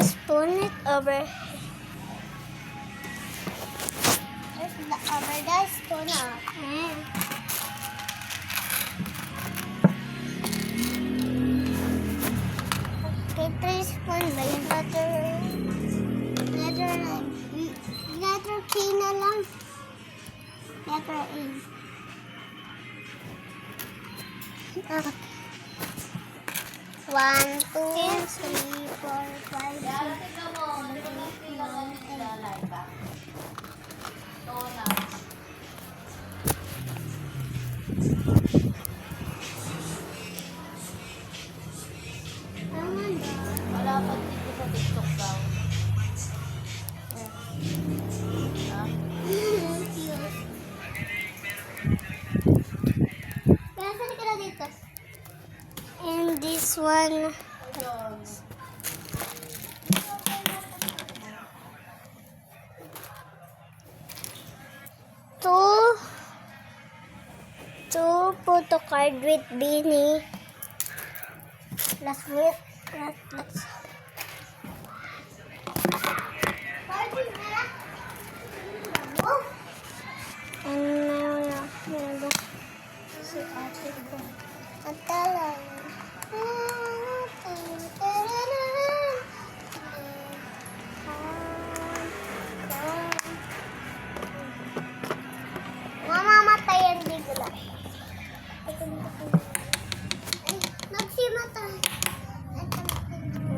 spoon it over. Over the spoon. Okay, 3 spoon ba yung letter K na lang. Letter A. Okay. 1, 2, 3, 4, 5, 6, 7, 8. Wala pa dito sa TikTok daw. And this one, two photo card with Beanie. Let's and now si ate ko. Atalang. Mamamatay yan bigla. Ay, nagsimatay.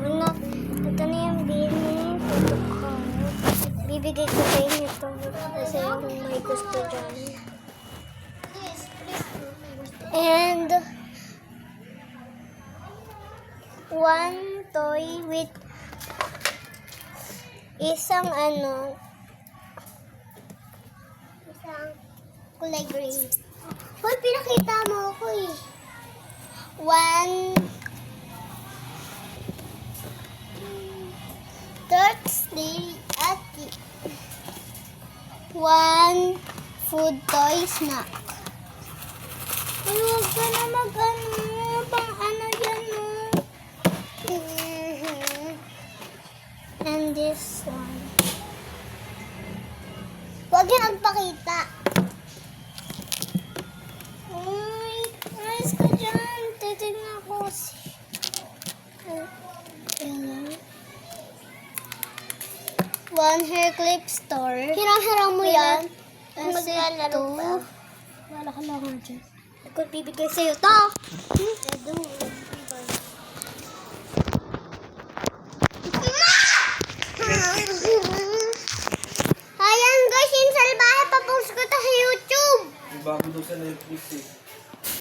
Anak, ito na yung Beanie photo card. Bibigay ko sa inyo ito kasi yung may gusto dyan. And one toy with isang Kulay green. Hoy, pinakita mo ako eh. one Thursday at one food toy snack. ay, huwag ka na pang yan And this one. Huwag yan magpakita. Uy, ayos ka dyan. Titignan ko si... One hair clip store. Hirang-hirang mo yan. Kasi Maglalaro ito. pa. Wala ka lang dyan. Ako bibigay sa'yo to. Ayan guys, yung salbahe, papost ko to sa YouTube. Bago daw sa Netflix eh.